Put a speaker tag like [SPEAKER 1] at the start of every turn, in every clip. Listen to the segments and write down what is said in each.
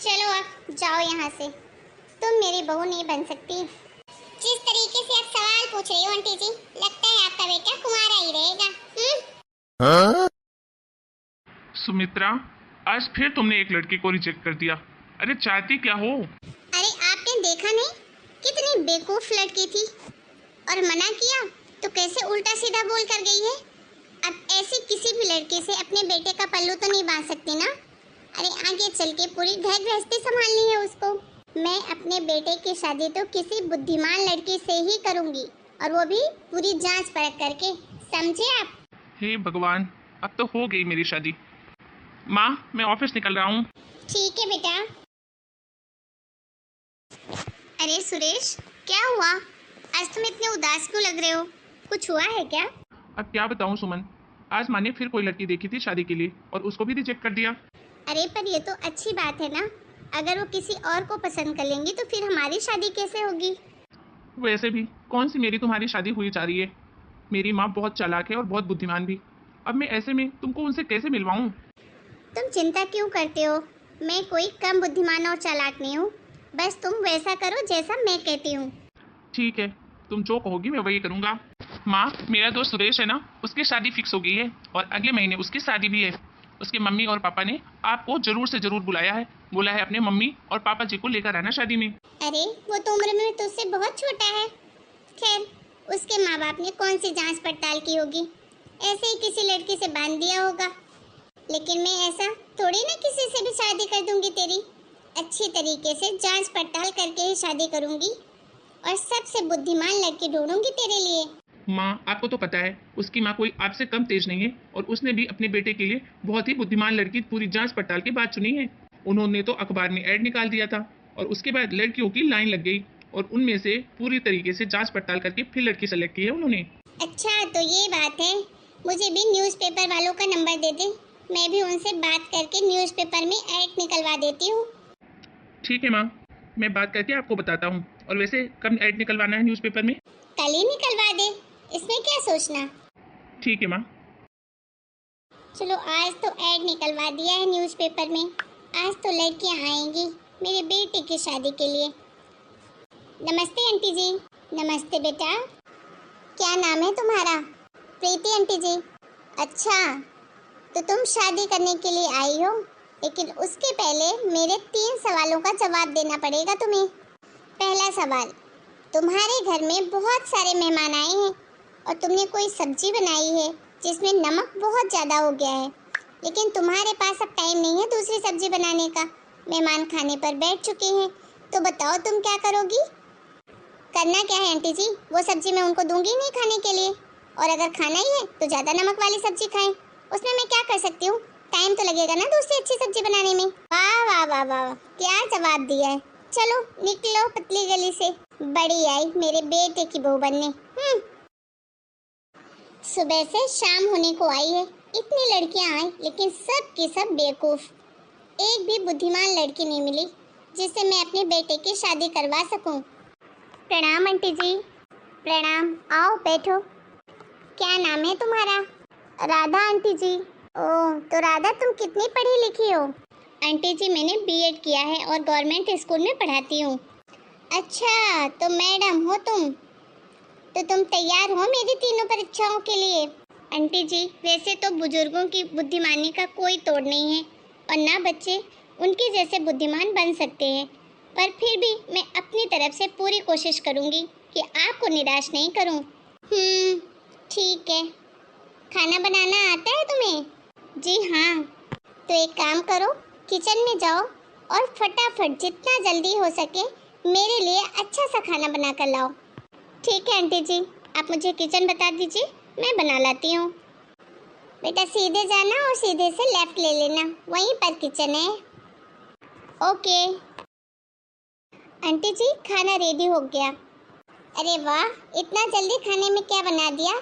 [SPEAKER 1] चलो अब जाओ यहाँ से, तुम मेरी बहू नहीं बन सकती। जिस तरीके से आप सवाल पूछ रही हो आंटी जी, लगता है आपका बेटा कुंवारा ही रहेगा।
[SPEAKER 2] सुमित्रा, आज फिर तुमने एक लड़के को रिजेक्ट कर दिया। अरे चाहती क्या हो?
[SPEAKER 1] अरे आपने देखा नहीं कितनी बेवकूफ लड़की थी, और मना किया तो कैसे उल्टा सीधा बोल कर गई है। अब ऐसी किसी भी लड़के से अपने बेटे का पल्लू तो नहीं बांध सकती ना। अरे आगे चल के पूरी घर गृहस्थी संभालनी है उसको। मैं अपने बेटे की शादी तो किसी बुद्धिमान लड़की से ही करूंगी, और वो भी पूरी जांच परख करके, समझे आप?
[SPEAKER 2] हे भगवान, अब तो हो गई मेरी शादी। माँ, मैं ऑफिस निकल रहा हूँ।
[SPEAKER 1] ठीक है बेटा। अरे सुरेश, क्या हुआ? आज तुम इतने उदास क्यों लग रहे हो? कुछ हुआ है क्या?
[SPEAKER 2] अब क्या बताऊँ सुमन, आज माँ ने फिर कोई लड़की देखी थी शादी के लिए और उसको भी रिजेक्ट कर दिया।
[SPEAKER 1] अरे पर ये तो अच्छी बात है ना। अगर वो किसी और को पसंद कर लेंगी तो फिर हमारी शादी कैसे होगी?
[SPEAKER 2] वैसे भी कौन सी मेरी तुम्हारी शादी हुई जा रही है। मेरी माँ बहुत चालाक है और बहुत बुद्धिमान भी। अब मैं ऐसे में तुमको उनसे कैसे मिलवाऊँ?
[SPEAKER 1] तुम चिंता क्यों करते हो? मैं कोई कम बुद्धिमान और चालाक नहीं हूँ। बस तुम वैसा करो जैसा मैं कहती हूँ।
[SPEAKER 2] ठीक है, तुम जो कहोगी मैं वही करूँगा। माँ, मेरा दोस्त सुरेश है ना, उसकी शादी फिक्स हो गई है और अगले महीने उसकी शादी भी है। उसके मम्मी और पापा ने आपको जरूर से जरूर बुलाया है। बोला है अपने मम्मी और पापा जी को लेकर आना शादी में।
[SPEAKER 1] अरे वो तो उम्र में तुझसे बहुत छोटा है। खैर, उसके माँ बाप ने कौन सी जांच पड़ताल की होगी, ऐसे ही किसी लड़की से बांध दिया होगा। लेकिन मैं ऐसा थोड़ी ना किसी से भी शादी कर दूंगी तेरी। अच्छी तरीके से जांच पड़ताल करके ही शादी करूंगी, और सबसे बुद्धिमान लड़की ढूंढूंगी तेरे लिए।
[SPEAKER 2] माँ, आपको तो पता है उसकी माँ कोई आपसे कम तेज नहीं है और उसने भी अपने बेटे के लिए बहुत ही बुद्धिमान लड़की पूरी जांच पड़ताल के बाद चुनी है। उन्होंने तो अखबार में ऐड निकाल दिया था और उसके बाद लड़कियों की लाइन लग गई और उनमें से पूरी तरीके से जांच पड़ताल करके फिर लड़की सेलेक्ट की है उन्होंने।
[SPEAKER 1] अच्छा तो ये बात है। मुझे भी न्यूज़पेपर वालों का नंबर दे दे, मैं भी उनसे बात करके न्यूज़पेपर में ऐड निकलवा देती हूँ।
[SPEAKER 2] ठीक है माँ, मैं बात करके आपको बताता हूँ। और वैसे कब ऐड निकलवाना है न्यूज़पेपर में?
[SPEAKER 1] कल ही निकलवा दे, इसमें क्या सोचना।
[SPEAKER 2] ठीक है माँ।
[SPEAKER 1] चलो आज तो ऐड निकलवा दिया है न्यूज़पेपर में। आज तो लड़कियां आएंगी मेरे बेटे की शादी के लिए। नमस्ते आंटी जी। नमस्ते बेटा। क्या नाम है तुम्हारा? प्रीति आंटी जी। अच्छा, तो तुम शादी करने के लिए आई हो, लेकिन उसके पहले मेरे 3 सवालों का जवाब देना पड़ेगा तुम्हें। पहला सवाल, तुम्हारे घर में बहुत सारे मेहमान आए हैं और तुमने कोई सब्जी बनाई है जिसमें नमक बहुत ज़्यादा हो गया है, लेकिन तुम्हारे पास अब टाइम नहीं है दूसरी सब्जी बनाने का। मेहमान खाने पर बैठ चुके हैं, तो बताओ तुम क्या करोगी? करना क्या है आंटी जी? वो सब्जी मैं उनको दूंगी नहीं खाने के लिए, और अगर खाना ही है तो ज़्यादा नमक वाली सब्जी खाएं। उसमें मैं क्या कर सकती हूँ? टाइम तो लगेगा ना दूसरी अच्छी सब्जी बनाने में। वाह वाह वाह वाह, क्या जवाब दिया है। चलो निकलो पतली गली से, बड़ी आई मेरे बेटे की बहू बनने। सुबह से शाम होने को आई है, इतनी लड़कियां आई लेकिन सब की सब बेवकूफ। एक भी बुद्धिमान लड़की नहीं मिली जिससे मैं अपने बेटे की शादी करवा सकूं। प्रणाम आंटी जी। प्रणाम, आओ बैठो। क्या नाम है तुम्हारा? राधा आंटी जी। ओह, तो राधा तुम कितनी पढ़ी लिखी हो? आंटी जी मैंने बीएड किया है और गवर्नमेंट स्कूल में पढ़ाती हूँ। अच्छा, तो मैडम हो तुम? तो तुम तैयार हो मेरी तीनों परीक्षाओं के लिए? आंटी जी वैसे तो बुजुर्गों की बुद्धिमानी का कोई तोड़ नहीं है, और ना बच्चे उनके जैसे बुद्धिमान बन सकते हैं, पर फिर भी मैं अपनी तरफ से पूरी कोशिश करूंगी कि आपको निराश नहीं करूं। ठीक है। खाना बनाना आता है तुम्हें? जी हाँ। तो एक काम करो, किचन में जाओ और फटाफट जितना जल्दी हो सके मेरे लिए अच्छा सा खाना बना कर लाओ। ठीक है आंटी जी, आप मुझे किचन बता दीजिए, मैं बना लाती हूँ। बेटा सीधे जाना और सीधे से लेफ्ट ले लेना, वहीं पर किचन है। ओके। आंटी जी खाना रेडी हो गया। अरे वाह, इतना जल्दी खाने में क्या बना दिया?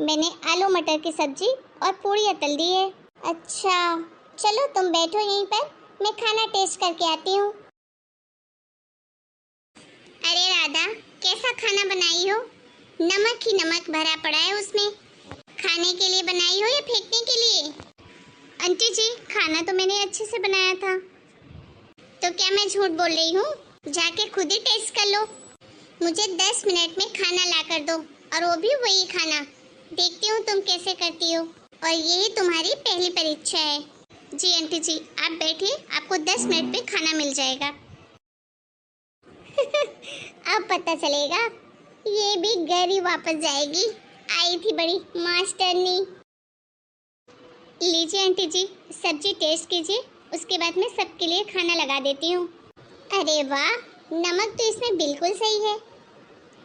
[SPEAKER 1] मैंने आलू मटर की सब्जी और पूड़ियाँ तल दी है। अच्छा, चलो तुम बैठो यहीं पर, मैं खाना टेस्ट करके आती हूँ। अरे राधा, कैसा खाना बनाई हो? नमक ही नमक भरा पड़ा है उसमें। खाने के लिए बनाई हो या फेंकने के लिए? आंटी जी खाना तो मैंने अच्छे से बनाया था। तो क्या मैं झूठ बोल रही हूँ? जाके खुद ही टेस्ट कर लो। मुझे 10 मिनट में खाना ला कर दो, और वो भी वही खाना। देखती हूँ तुम कैसे करती हो। और यही तुम्हारी पहली परीक्षा है। जी आंटी जी, आप बैठिए, आपको 10 मिनट में खाना मिल जाएगा। अब पता चलेगा, ये भी घर ही वापस जाएगी। आई थी बड़ी मास्टरनी। लीजिए आंटी जी, सब्जी टेस्ट कीजिए, उसके बाद मैं सबके लिए खाना लगा देती हूँ। अरे वाह, नमक तो इसमें बिल्कुल सही है।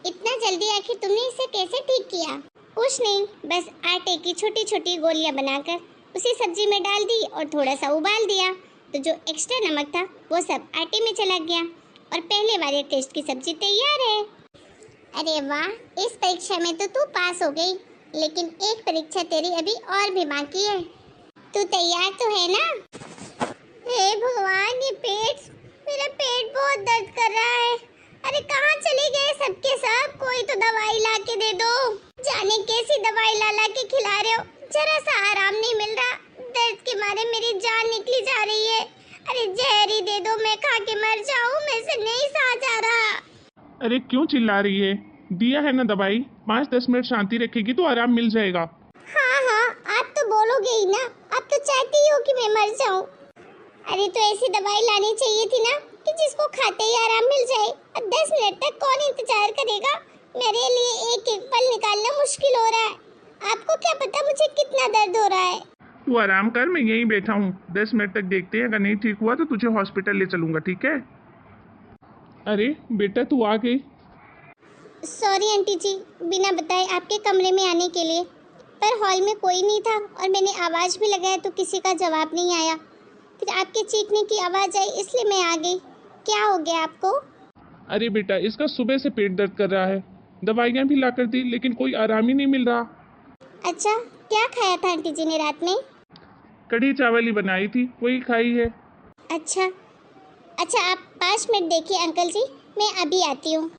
[SPEAKER 1] इतना जल्दी आखिर तुमने इसे कैसे ठीक किया? कुछ नहीं, बस आटे की छोटी छोटी गोलियां बनाकर उसी सब्जी में डाल दी और थोड़ा सा उबाल दिया, तो जो एक्स्ट्रा नमक था वो सब आटे में चला गया और पहले वाले टेस्ट की सब्जी तैयार है। अरे वाह, इस परीक्षा में तो तू पास हो गई, लेकिन एक परीक्षा तेरी अभी और भी बाकी है। तू तैयार तो है ना? हे भगवान, ये मेरा पेट बहुत दर्द कर रहा है। अरे कहाँ चले गए सबके सब? कोई तो दवाई ला के दे दो। जाने कैसी दवाई ला के खिला रहे हो, जरा सा आराम नहीं मिल रहा। दर्द के मारे मेरी जान निकली जा रही है। अरे जहर ही दे दो, मैं खा के मर जाऊं, मेरे से नहीं सहा जा रहा।
[SPEAKER 2] अरे क्यों चिल्ला रही है? दिया है ना दवाई, 5-10 मिनट शांति रखेगी तो आराम मिल जाएगा।
[SPEAKER 1] हाँ, आप तो बोलोगे ही ना। आप तो चाहती हो कि मैं मर जाऊं। अरे तो ऐसी दवाई लानी चाहिए थी ना कि जिसको खाते ही आराम मिल जाए। अब 10 मिनट तक कौन इंतजार करेगा? मेरे लिए एक एक पल निकालना मुश्किल हो रहा है। आपको क्या पता मुझे कितना दर्द हो रहा है।
[SPEAKER 2] तू आराम कर, मैं यहीं बैठा हूँ। 10 मिनट तक देखते हैं, अगर नहीं ठीक हुआ तो तुझे हॉस्पिटल ले चलूंगा, ठीक है? अरे बेटा, तू आ गई।
[SPEAKER 1] सॉरी आंटी जी, बिना बताए आपके कमरे में आने के लिए, पर हॉल में कोई नहीं था और मैंने आवाज़ भी लगाया तो किसी का जवाब नहीं आया। फिर आपके चीखने की आवाज़ आई, इसलिए मैं आ गई। क्या हो गया आपको?
[SPEAKER 2] अरे बेटा, इसका सुबह से पेट दर्द कर रहा है। दवाइयाँ भी ला कर दी, लेकिन कोई आराम ही नहीं मिल रहा।
[SPEAKER 1] अच्छा, क्या खाया था आंटी जी ने रात में?
[SPEAKER 2] कढ़ी चावल ही बनाई थी, वही खाई है।
[SPEAKER 1] अच्छा, आप 5 मिनट देखिए अंकल जी, मैं अभी आती हूँ।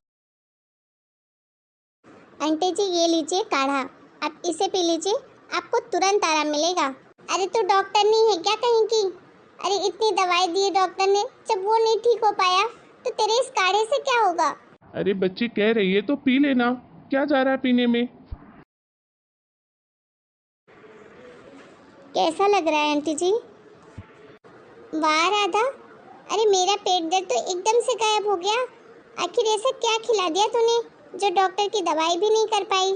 [SPEAKER 1] आंटी जी, ये लीजिए काढ़ा, आप इसे पी लीजिए, आपको तुरंत आराम मिलेगा। अरे तो डॉक्टर नहीं है क्या कहीं की? अरे इतनी दवाई दी है डॉक्टर ने, जब वो नहीं ठीक हो पाया तो तेरे इस काढ़े से क्या होगा?
[SPEAKER 2] अरे बच्ची कह रही है तो पी लेना, क्या जा रहा है पीने में?
[SPEAKER 1] कैसा लग रहा है आंटी जी? वाह राधा, अरे मेरा पेट दर्द तो एकदम से गायब हो गया। आखिर ऐसा क्या खिला दिया तूने जो डॉक्टर की दवाई भी नहीं कर पाई?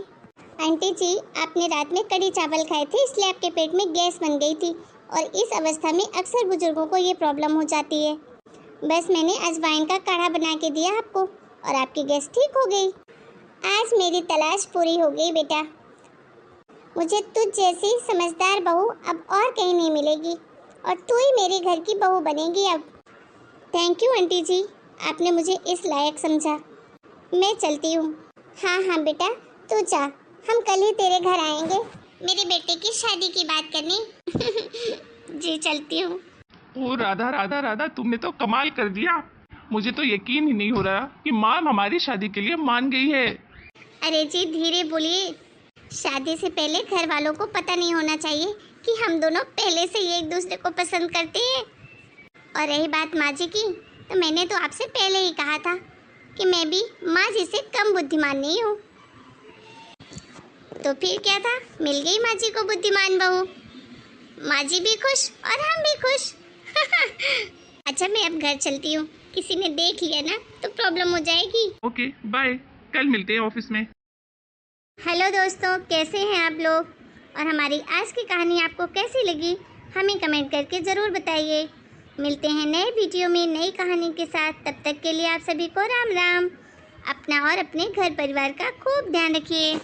[SPEAKER 1] आंटी जी, आपने रात में कढ़ी चावल खाए थे, इसलिए आपके पेट में गैस बन गई थी, और इस अवस्था में अक्सर बुजुर्गों को ये प्रॉब्लम हो जाती है। बस मैंने अजवाइन का काढ़ा बना के दिया आपको और आपकी गैस ठीक हो गई। आज मेरी तलाश पूरी हो गई बेटा। मुझे तुझ जैसी समझदार बहू अब और कहीं नहीं मिलेगी, और तू ही मेरे घर की बहू बनेगी अब। थैंक यू आंटी जी, आपने मुझे इस लायक समझा। मैं चलती हूँ। हाँ बेटा, तू जा, हम कल ही तेरे घर आएंगे मेरे बेटे की शादी की बात करने। जी चलती हूँ।
[SPEAKER 2] ओ राधा राधा राधा, तुमने तो कमाल कर दिया। मुझे तो यकीन ही नहीं हो रहा कि माँ हमारी शादी के लिए मान गई है।
[SPEAKER 1] अरे जी धीरे बोलिए, शादी से पहले घर वालों को पता नहीं होना चाहिए कि हम दोनों पहले से ही एक दूसरे को पसंद करते हैं। और रही बात माँ जी की, तो मैंने तो आपसे पहले ही कहा था कि मैं भी माँ जी से कम बुद्धिमान नहीं हूँ। तो फिर क्या था, मिल गई माँ जी को बुद्धिमान बहू। माँ जी भी खुश और हम भी खुश। अच्छा, मैं अब घर चलती हूँ, किसी ने देख लिया ना तो प्रॉब्लम हो जाएगी।
[SPEAKER 2] ओके बाय, कल मिलते हैं ऑफिस में।
[SPEAKER 1] हेलो दोस्तों, कैसे हैं आप लोग? और हमारी आज की कहानी आपको कैसी लगी, हमें कमेंट करके ज़रूर बताइए। मिलते हैं नए वीडियो में नई कहानी के साथ। तब तक के लिए आप सभी को राम राम। अपना और अपने घर परिवार का खूब ध्यान रखिए।